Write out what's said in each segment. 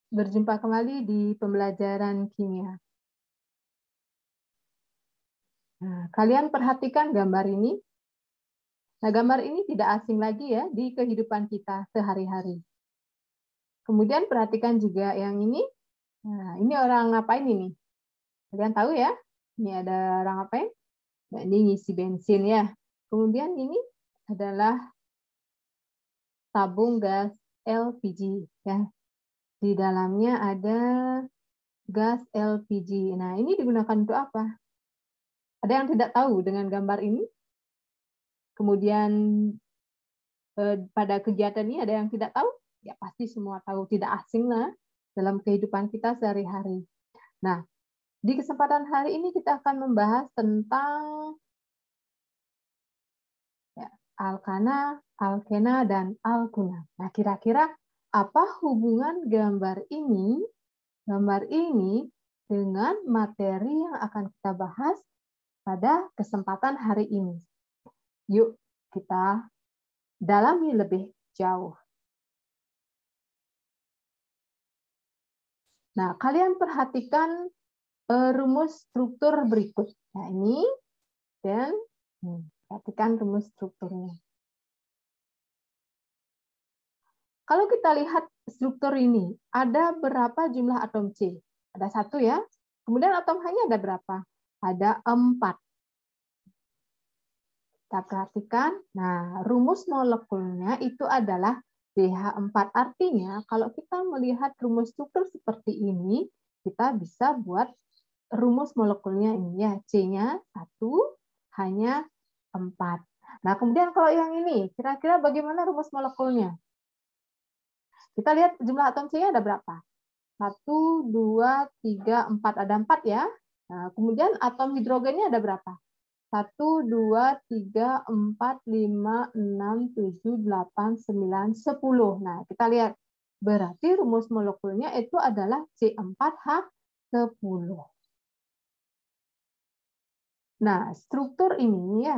Berjumpa kembali di pembelajaran kimia. Nah, kalian perhatikan gambar ini. Nah, gambar ini tidak asing lagi ya di kehidupan kita sehari-hari. Kemudian perhatikan juga yang ini. Nah, ini orang ngapain ini? Kalian tahu ya? Ini ada orang ngapain? Nah, ini ngisi bensin ya. Kemudian ini adalah tabung gas LPG ya. Di dalamnya ada gas LPG. Nah, ini digunakan untuk apa? Ada yang tidak tahu dengan gambar ini? Kemudian pada kegiatan ini ada yang tidak tahu? Ya pasti semua tahu, tidak asing lah dalam kehidupan kita sehari-hari. Nah, di kesempatan hari ini kita akan membahas tentang ya, alkana, alkena, dan alkuna. Nah, kira-kira apa hubungan gambar ini dengan materi yang akan kita bahas pada kesempatan hari ini? Yuk, kita dalami lebih jauh. Nah, kalian perhatikan rumus struktur berikut. Nah, ini dan perhatikan rumus strukturnya. Kalau kita lihat struktur ini, ada berapa jumlah atom C? Ada 1 ya. Kemudian atom H-nya ada berapa? Ada 4. Kita perhatikan. Nah, rumus molekulnya itu adalah CH4. Artinya, kalau kita melihat rumus struktur seperti ini, kita bisa buat rumus molekulnya ini ya. C-nya 1, H-nya 4. Nah, kemudian kalau yang ini, kira-kira bagaimana rumus molekulnya? Kita lihat jumlah atom C-nya ada berapa? 1, 2, 3, 4. Ada 4 ya. Nah, kemudian atom hidrogennya ada berapa? 1, 2, 3, 4, 5, 6, 7, 8, 9, 10. Nah, kita lihat. Berarti rumus molekulnya itu adalah C4H10. Nah, struktur ini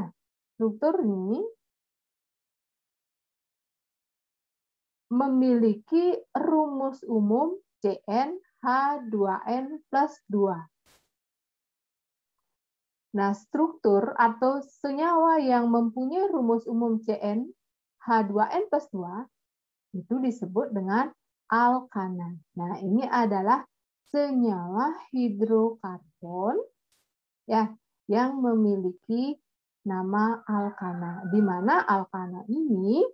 memiliki rumus umum CnH2n plus 2. Nah, struktur atau senyawa yang mempunyai rumus umum CnH2n plus 2 itu disebut dengan alkana. Nah, ini adalah senyawa hidrokarbon ya yang memiliki nama alkana. Di mana alkana ini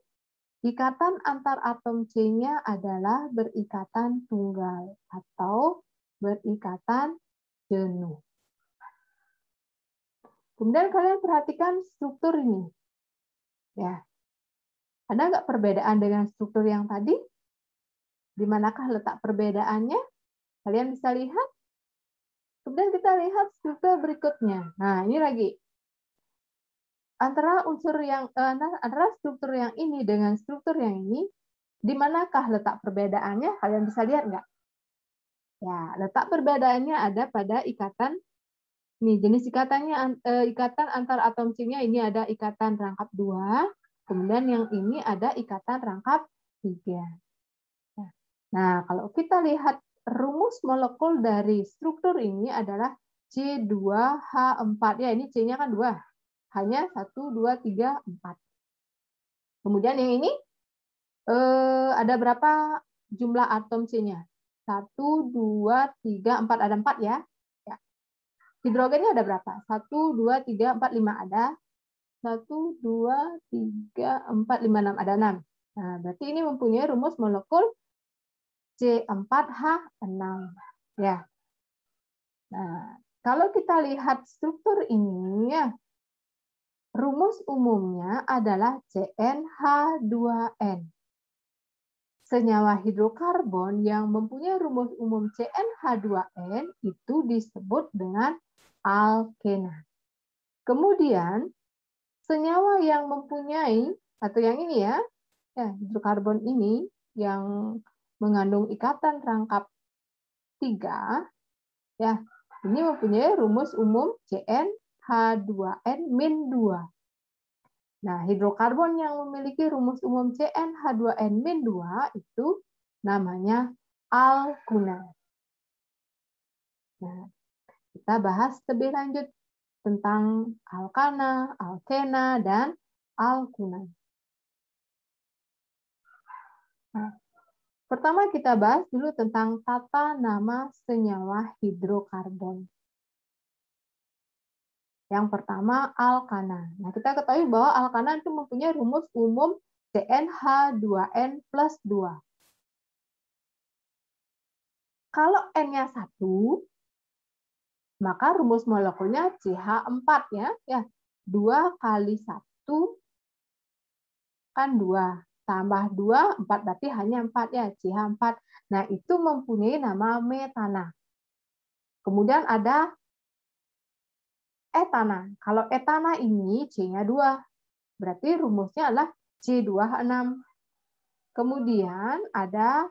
ikatan antar atom C-nya adalah berikatan tunggal atau berikatan jenuh. Kemudian kalian perhatikan struktur ini. Ya. Ada nggak perbedaan dengan struktur yang tadi? Di manakah letak perbedaannya? Kalian bisa lihat. Kemudian kita lihat struktur berikutnya. Nah, ini lagi. Antara struktur yang ini dengan struktur yang ini, di manakah letak perbedaannya? Kalian bisa lihat nggak? Ya, letak perbedaannya ada pada ikatan. Nih, jenis ikatannya ikatan antar atom C-nya ini ada ikatan rangkap 2, kemudian yang ini ada ikatan rangkap 3. Nah, kalau kita lihat rumus molekul dari struktur ini adalah C2H4. Ya, ini C-nya kan 2. Hanya 1, 2, 3, 4. Kemudian yang ini ada berapa jumlah atom C-nya? 1, 2, 3, 4. Ada 4 ya. Hidrogennya ada berapa? 1, 2, 3, 4, 5 ada. 1, 2, 3, 4, 5, 6. Ada 6. Nah, berarti ini mempunyai rumus molekul C4H6. Ya. Nah, kalau kita lihat struktur ini, ya, rumus umumnya adalah CnH2n. Senyawa hidrokarbon yang mempunyai rumus umum CnH2n itu disebut dengan alkena. Kemudian, senyawa yang mempunyai, atau yang ini ya hidrokarbon ini yang mengandung ikatan rangkap 3, ya, ini mempunyai rumus umum CnH2n-2. Nah, hidrokarbon yang memiliki rumus umum CnH2n-2 itu namanya alkuna. Nah, kita bahas lebih lanjut tentang alkana, alkena, dan alkuna. Nah, pertama kita bahas dulu tentang tata nama senyawa hidrokarbon. Yang pertama, alkana. Nah, kita ketahui bahwa alkana itu mempunyai rumus umum CnH2n plus 2. Kalau N-nya 1, maka rumus molekulnya CH4 ya. 2 kali 1 kan 2. Tambah 2, 4 berarti hanya 4 ya, CH4. Nah, itu mempunyai nama metana. Kemudian ada etana. Kalau etana ini C-nya 2. Berarti rumusnya adalah C2H6. Kemudian ada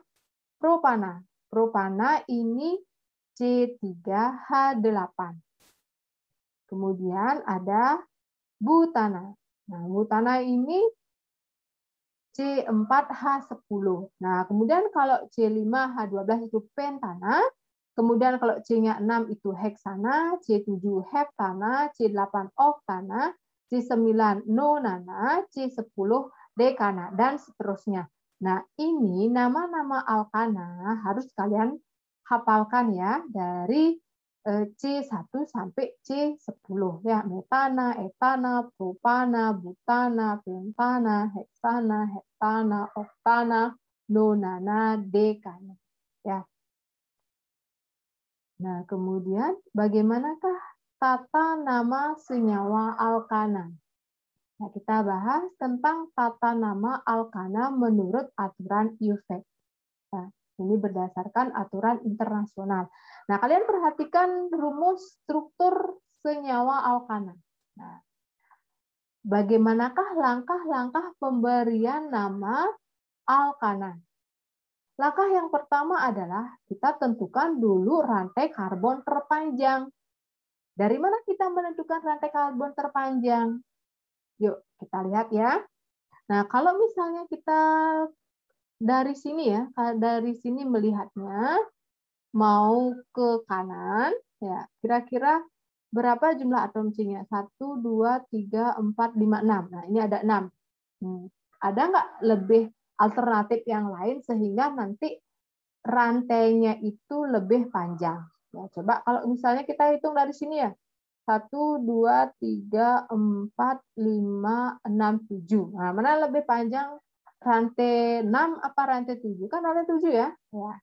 propana. Propana ini C3H8. Kemudian ada butana. Nah, butana ini C4H10. Nah, kemudian kalau C5H12 itu pentana. Kemudian kalau C-nya 6 itu heksana, C7 heptana, C8 oktana, C9 nonana, C10 dekana, dan seterusnya. Nah, ini nama-nama alkana harus kalian hafalkan ya, dari C1 sampai C10 ya, metana, etana, propana, butana, pentana, heksana, heptana, oktana, nonana, dekana. Ya. Nah, kemudian bagaimanakah tata nama senyawa alkana? Nah, kita bahas tentang tata nama alkana menurut aturan UVEC. Nah, ini berdasarkan aturan internasional. Nah, kalian perhatikan rumus struktur senyawa alkana. Nah, bagaimanakah langkah-langkah pemberian nama alkana? Langkah yang pertama adalah kita tentukan dulu rantai karbon terpanjang. Dari mana kita menentukan rantai karbon terpanjang? Yuk, kita lihat ya. Nah, kalau misalnya kita dari sini ya, dari sini melihatnya mau ke kanan, ya kira-kira berapa jumlah atom C-nya? 1, 2, 3, 4, 5, 6. Nah, ini ada 6. Ada nggak lebih alternatif yang lain sehingga nanti rantainya itu lebih panjang? Ya, coba kalau misalnya kita hitung dari sini ya. 1, 2, 3, 4, 5, 6, 7. Nah, mana lebih panjang? Rantai 6 apa rantai 7? Kan rantai 7 ya. Ya.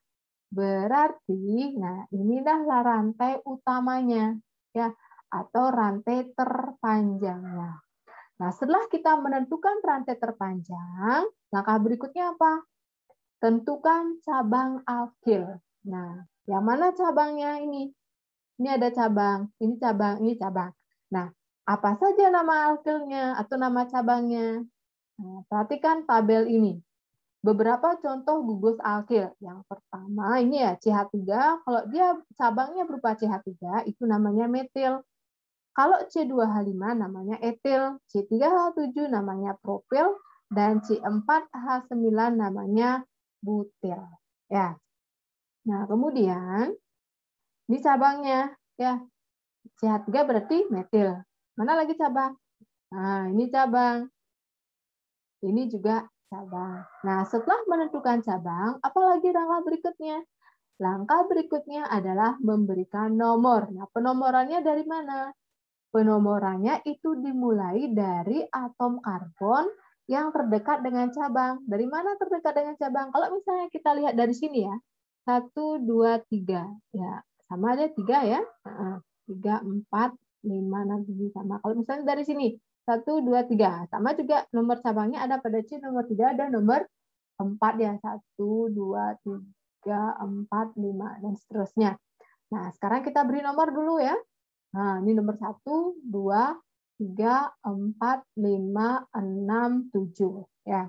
Berarti, nah inilah rantai utamanya. Ya, atau rantai terpanjangnya. Nah, setelah kita menentukan rantai terpanjang, langkah berikutnya apa? Tentukan cabang alkil. Nah, yang mana cabangnya ini? Ini ada cabang, ini cabang, ini cabang. Nah, apa saja nama alkilnya atau nama cabangnya? Nah, perhatikan tabel ini. Beberapa contoh gugus alkil. Yang pertama ini ya CH3, kalau dia cabangnya berupa CH3 itu namanya metil. Kalau C2H5 namanya etil, C3H7 namanya propil, dan C4H9 namanya butil. Ya. Nah, kemudian di cabangnya ya CH3 berarti metil. Mana lagi cabang? Nah, ini cabang. Ini juga cabang. Nah, setelah menentukan cabang, apalagi langkah berikutnya? Langkah berikutnya adalah memberikan nomor. Nah, penomorannya dari mana? Penomorannya itu dimulai dari atom karbon yang terdekat dengan cabang. Dari mana terdekat dengan cabang? Kalau misalnya kita lihat dari sini ya, 1, 2, 3. Ya, sama aja 3 ya. 3, 4, 5, 6, 7 sama. Kalau misalnya dari sini, 1, 2, 3. Sama juga nomor cabangnya ada pada C, nomor 3 ada nomor 4 ya. 1, 2, 3, 4, 5, dan seterusnya. Nah, sekarang kita beri nomor dulu ya. Nah, ini nomor 1, 2, 3, 4, 5, 6, 7. Ya.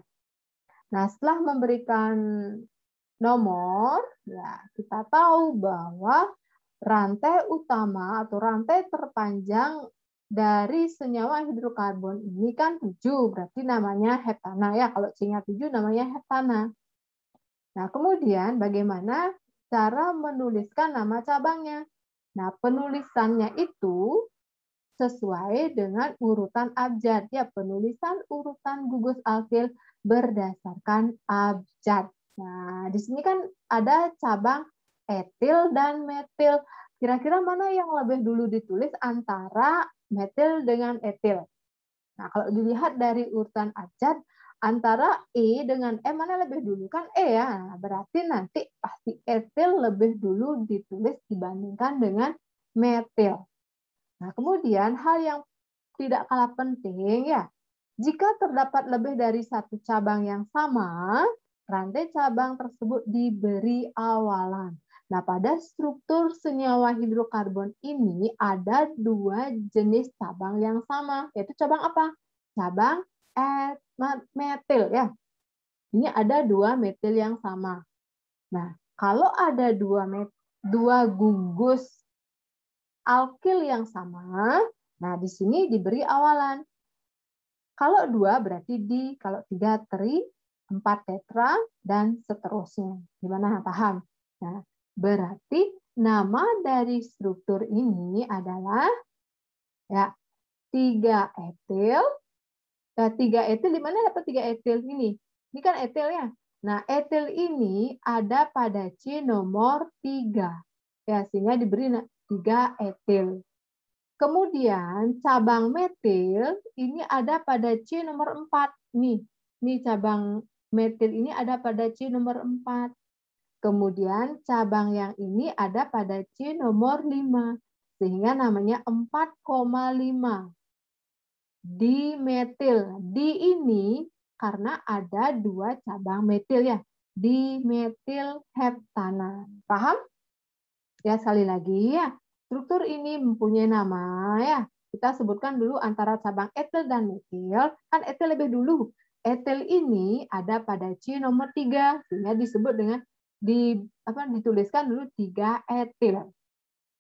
Nah, setelah memberikan nomor, ya kita tahu bahwa rantai utama atau rantai terpanjang dari senyawa hidrokarbon ini kan 7, berarti namanya heptana ya. Kalau C-nya 7 namanya heptana. Nah, kemudian bagaimana cara menuliskan nama cabangnya. Nah, penulisannya itu sesuai dengan urutan abjad. Ya, penulisan urutan gugus alkil berdasarkan abjad. Nah, di sini kan ada cabang etil dan metil. Kira-kira mana yang lebih dulu ditulis antara metil dengan etil? Nah, kalau dilihat dari urutan abjad, antara E dengan E mana lebih dulu? Kan E ya. Nah, berarti nanti pasti etil lebih dulu ditulis dibandingkan dengan metil. Nah, kemudian hal yang tidak kalah penting ya, jika terdapat lebih dari satu cabang yang sama, rantai cabang tersebut diberi awalan. Nah, pada struktur senyawa hidrokarbon ini ada dua jenis cabang yang sama, yaitu cabang apa? Cabang metil ya. Ini ada dua metil yang sama. Nah, kalau ada dua gugus alkil yang sama, nah di sini diberi awalan. Kalau 2 berarti di, kalau 3 tri, 4 tetra, dan seterusnya. Gimana? Paham? Nah, berarti nama dari struktur ini adalah ya 3 etil. Nah, 3 etil di mana dapat 3 etil ini? Ini kan etil ya. Nah, etil ini ada pada C nomor 3. Ya, sehingga diberi 3 etil. Kemudian cabang metil ini ada pada C nomor 4. Nih cabang metil ini ada pada C nomor 4. Kemudian cabang yang ini ada pada C nomor 5. Sehingga namanya 4,5. Dimetil. Di ini karena ada dua cabang metil ya. Dimetil heptana. Paham? Ya, sekali lagi ya. Struktur ini mempunyai nama ya. Kita sebutkan dulu antara cabang etil dan metil. Kan etil lebih dulu. Etil ini ada pada C nomor 3 sehingga disebut dengan dituliskan dulu 3 etil.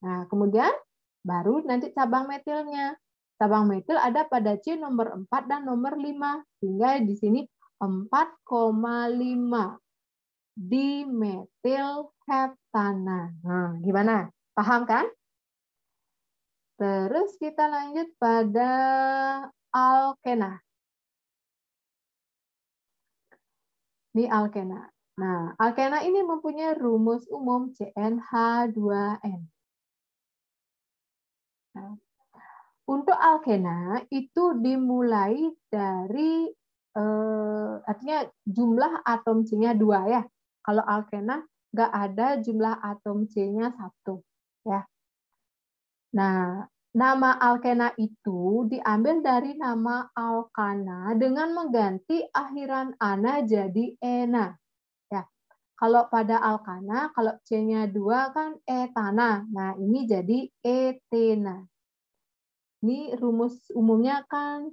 Nah, kemudian baru nanti cabang metilnya. Cabang metil ada pada C nomor 4 dan nomor 5 sehingga di sini 4,5 dimetil heptana. Nah, gimana? Paham kan? Terus kita lanjut pada alkena. Ini alkena. Nah, alkena ini mempunyai rumus umum CnH2n. Nah, untuk alkena itu dimulai dari artinya jumlah atom C-nya 2 ya. Kalau alkena nggak ada jumlah atom C-nya 1 ya. Nah, nama alkena itu diambil dari nama alkana dengan mengganti akhiran ana jadi ena. Ya. Kalau pada alkana, kalau C-nya 2 kan etana. Nah, ini jadi etena. Ini rumus umumnya kan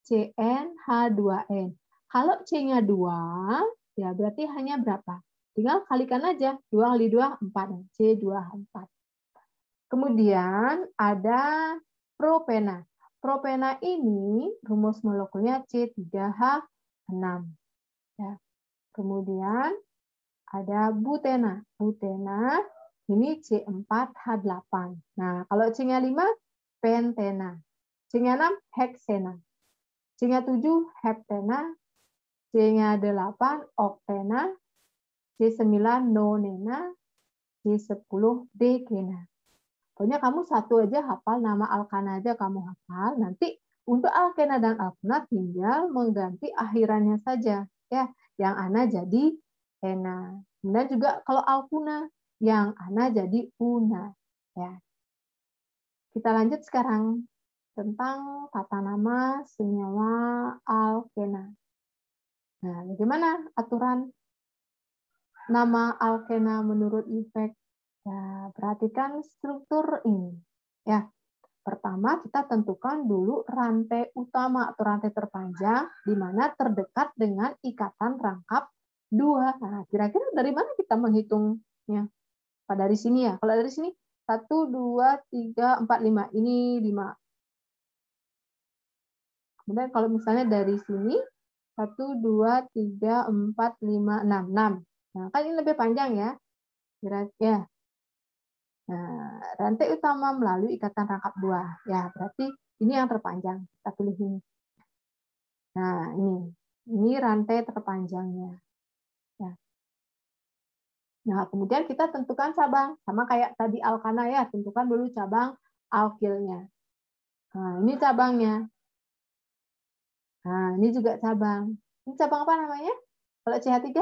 CnH2n. Kalau C-nya 2, ya berarti hanya berapa? Tinggal kalikan aja. 2 kali 2, 4. C24. Kemudian ada propena. Propena ini rumus molekulnya C3H6. Ya. Kemudian ada butena. Butena ini C4H8. Nah, kalau C-nya 5, pentena. C-nya 6, heksena. C-nya 7, heptena. C-nya 8, oktena. C9, nonena. C10, dekena. Pokoknya kamu satu aja hafal, nama alkana aja kamu hafal. Nanti untuk alkena dan alkena tinggal mengganti akhirannya saja. Ya, yang ana jadi ena. Kemudian juga kalau alkuna, yang ana jadi una. Ya. Kita lanjut sekarang tentang tata nama senyawa alkena. Nah, bagaimana aturan nama alkena menurut efek? Ya, perhatikan struktur ini. Ya, pertama kita tentukan dulu rantai utama atau rantai terpanjang di mana terdekat dengan ikatan rangkap 2. Nah, kira-kira dari mana kita menghitungnya? Dari sini ya. Kalau dari sini 1, 2, 3, 4, 5. Ini 5. Kemudian kalau misalnya dari sini 1, 2, 3, 4, 5, 6. 6. Nah, kan ini lebih panjang ya. Ya. Nah, rantai utama melalui ikatan rangkap 2. Ya, berarti ini yang terpanjang. Kita pilih ini. Nah, ini rantai terpanjangnya. Ya. Nah, kemudian kita tentukan cabang. Sama kayak tadi alkana ya, tentukan dulu cabang alkilnya. Nah, ini cabangnya. Nah, ini juga cabang. Ini cabang apa namanya? Kalau CH3?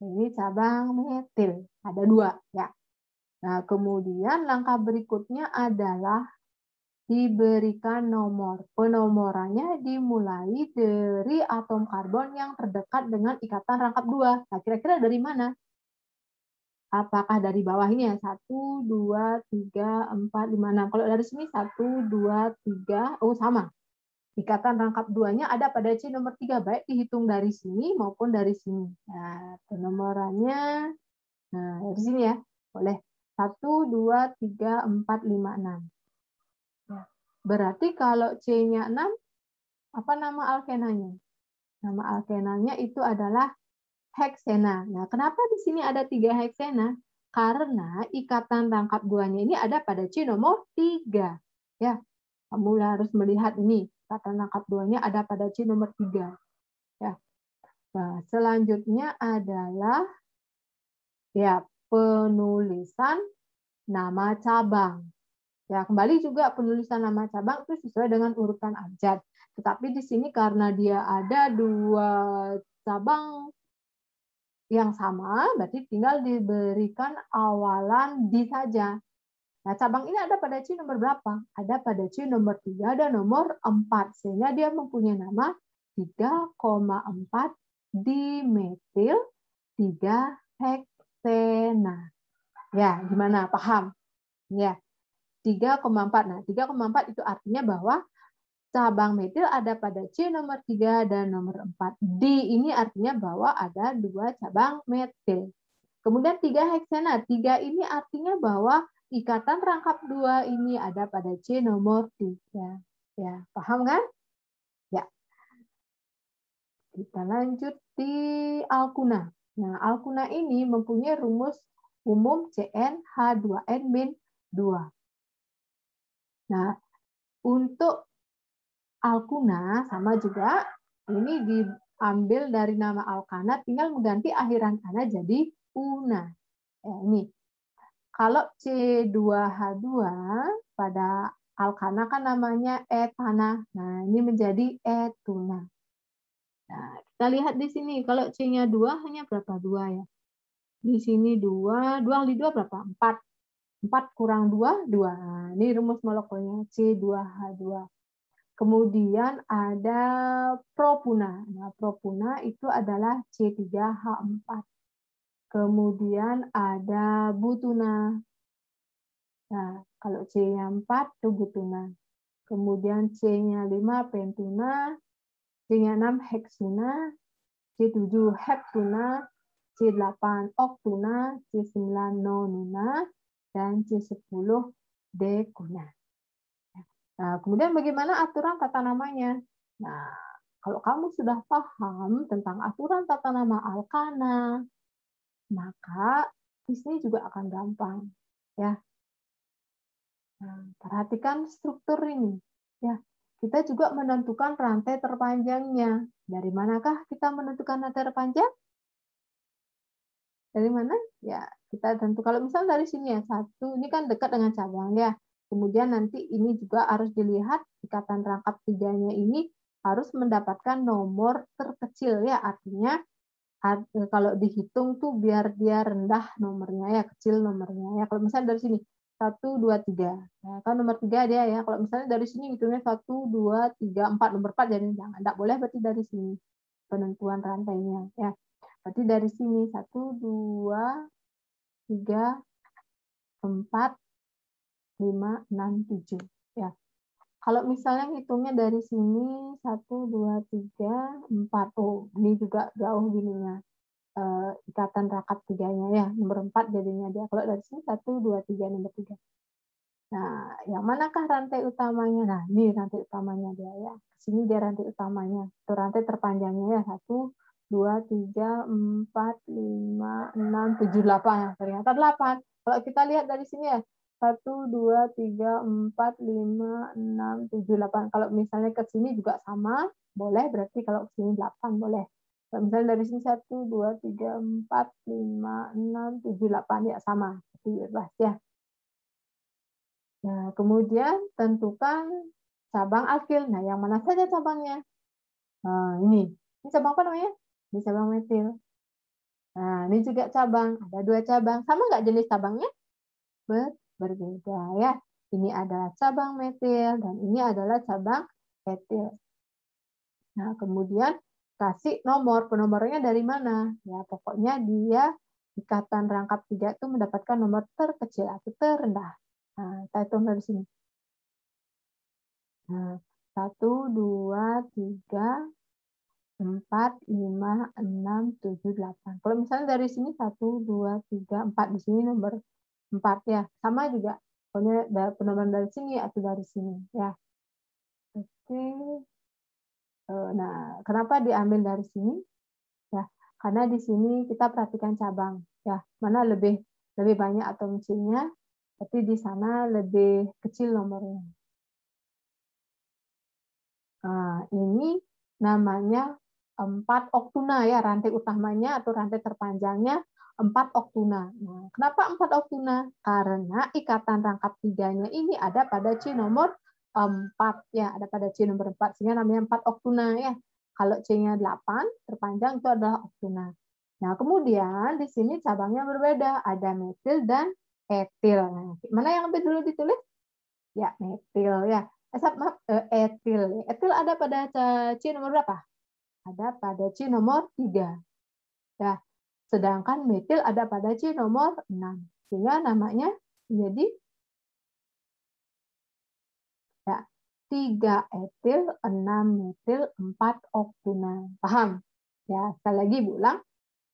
Ini cabang metil. Ada 2. Ya. Nah, kemudian langkah berikutnya adalah diberikan nomor. Penomorannya dimulai dari atom karbon yang terdekat dengan ikatan rangkap 2. Nah, kira-kira dari mana? Apakah dari bawah ini ya? 1, 2, 3, 4, 5, 6. Kalau dari sini 1, 2, 3. Oh, sama. Ikatan rangkap 2-nya ada pada C nomor 3. Baik dihitung dari sini maupun dari sini. Nah, penomorannya. Nah, dari sini ya. Boleh. 1, 2, 3, 4, 5, 6. Berarti kalau C-nya 6, apa nama alkenanya? Nama alkenanya itu adalah heksena. Nah, kenapa di sini ada 3 heksena? Karena ikatan rangkap 2-nya ini ada pada C nomor 3. Ya, kamu harus melihat ini. Ikatan rangkap 2-nya ada pada C nomor 3. Ya. Nah, selanjutnya adalah ya penulisan nama cabang. Ya, kembali juga penulisan nama cabang itu sesuai dengan urutan abjad. Tetapi di sini karena dia ada 2 cabang yang sama, berarti tinggal diberikan awalan di saja. Nah, cabang ini ada pada C nomor berapa? Ada pada C nomor 3 dan nomor 4. Sehingga dia mempunyai nama 3,4 dimetil 3 heksena. Ya, gimana? Paham? Ya. 3,4. Nah, 3,4 itu artinya bahwa cabang metil ada pada C nomor 3 dan nomor 4. D ini artinya bahwa ada 2 cabang metil. Kemudian 3 heksena. 3 ini artinya bahwa ikatan rangkap 2 ini ada pada C nomor 3. Ya, paham kan? Ya. Kita lanjut di alkuna. Nah, alkuna ini mempunyai rumus umum CnH2n-2. Nah, untuk alkuna sama juga ini diambil dari nama alkana, tinggal mengganti akhiran kana jadi una. Ya, ini kalau C2H2 pada alkana kan namanya etana. Nah, ini menjadi etuna. Nah, kita lihat di sini kalau C-nya 2 hanya berapa? 2 ya. Di sini 2, 2 kali 2 berapa? 4. 4 kurang 2, 2. Nah, ini rumus molekulnya C2H2. Kemudian ada propuna. Nah, propuna itu adalah C3H4. Kemudian ada butuna. Nah, kalau C-nya 4 itu butuna. Kemudian C-nya 5 pentuna, C-nya 6 heksuna, C7 heptuna, C8 oktuna, C9 nonuna, dan C10 dekuna. Nah, kemudian bagaimana aturan tata namanya? Nah, kalau kamu sudah paham tentang aturan tata nama alkana, maka di sini juga akan gampang. Ya. Nah, perhatikan struktur ini. Ya, kita juga menentukan rantai terpanjangnya. Dari manakah kita menentukan rantai terpanjang? Dari mana? Ya, kita tentu kalau misalnya dari sini ya, 1, ini kan dekat dengan cabang ya. Kemudian nanti ini juga harus dilihat ikatan rangkap 3-nya ini harus mendapatkan nomor terkecil ya, artinya kalau dihitung tuh biar dia rendah nomornya ya, kecil nomornya ya. Kalau misalnya dari sini 1, 2, 3. Nah, kan nomor 3 dia ya. Kalau misalnya dari sini hitungnya 1, 2, 3, 4, nomor 4 jadi jangan. Enggak boleh berarti dari sini penentuan rantainya ya. Berarti dari sini 1, 2, 3, 4, 5, 6, 7. Ya. Kalau misalnya hitungnya dari sini 1, 2, 3, 4. Oh, ini juga jauh gininya. Ikatan rangkap 3-nya ya. Nomor 4 jadinya dia. Kalau dari sini 1, 2, 3, nomor 3. Nah, yang manakah rantai utamanya? Nah, ini rantai utamanya dia ya. Sini dia rantai utamanya. Itu rantai terpanjangnya ya. 1, 2, 3, 4, 5, 6, 7, 8. Ternyata 8. Kalau kita lihat dari sini ya, 1, 2, 3, 4, 5, 6, 7, 8. Kalau misalnya ke sini juga sama, boleh. Berarti kalau ke sini 8, boleh. Kalau misalnya dari sini 1, 2, 3, 4, 5, 6, 7, 8. Ya, sama. Jadi bebas ya. Nah, kemudian tentukan cabang alkil. Nah, yang mana saja cabangnya? Nah, ini. Ini cabang apa namanya? Ini cabang metil. Nah, ini juga cabang. Ada 2 cabang. Sama nggak jenis cabangnya? Berbeda ya. Ini adalah cabang metil dan ini adalah cabang etil. Nah, kemudian kasih nomor. Penomornya dari mana? Ya, pokoknya dia ikatan rangkap 3 itu mendapatkan nomor terkecil atau terendah. Nah, kita hitung dari sini. Nah, 1, 2, 3, 4, 5, 6, 7, 8. Kalau misalnya dari sini 1, 2, 3, 4. Di sini nomor 4 ya. Sama juga. Pokoknya penomor dari sini atau dari sini ya. Oke. Nah, kenapa diambil dari sini? Ya, karena di sini kita perhatikan cabang ya. Mana lebih banyak atomsinya, tapi di sana lebih kecil nomornya. Nah, ini namanya 4 oktuna ya, rantai utamanya atau rantai terpanjangnya 4 oktuna. Nah, kenapa 4 oktuna? Karena ikatan rangkap 3-nya ini ada pada C nomor 4 ya, ada pada C nomor 4 sehingga namanya 4 oktuna ya. Kalau C-nya 8 terpanjang itu adalah oktuna. Nah, kemudian di sini cabangnya berbeda, ada metil dan etil. Nah, mana yang lebih dulu ditulis? Ya, metil ya. Maaf, etil. Etil ada pada C nomor berapa? Ada pada C nomor 3. Ya. Sedangkan metil ada pada C nomor 6. Sehingga namanya menjadi ya, 3 etil, 6 metil, 4 oktuna. Paham? Ya, sekali lagi Bu ulang.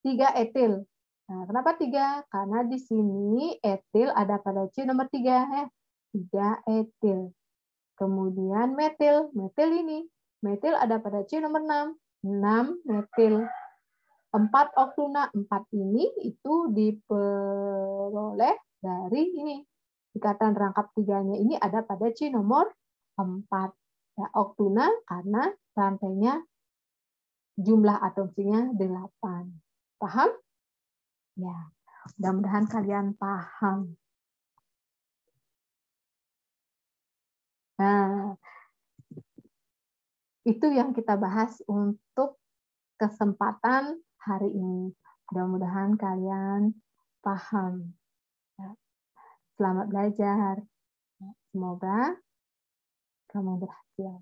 3 etil. Nah, kenapa 3? Karena di sini etil ada pada C nomor 3 ya. 3 etil. Kemudian metil. Metil ini. Metil ada pada C nomor 6. 6 metil. 4 oktuna. 4 ini itu diperoleh dari ini. Ikatan rangkap 3-nya ini ada pada C nomor 4. Ya, oktuna karena rantainya jumlah atomsinya 8. Paham? Ya, mudah-mudahan kalian paham. Nah, itu yang kita bahas untuk kesempatan hari ini. Mudah-mudahan kalian paham. Selamat belajar. Semoga kamu berhasil.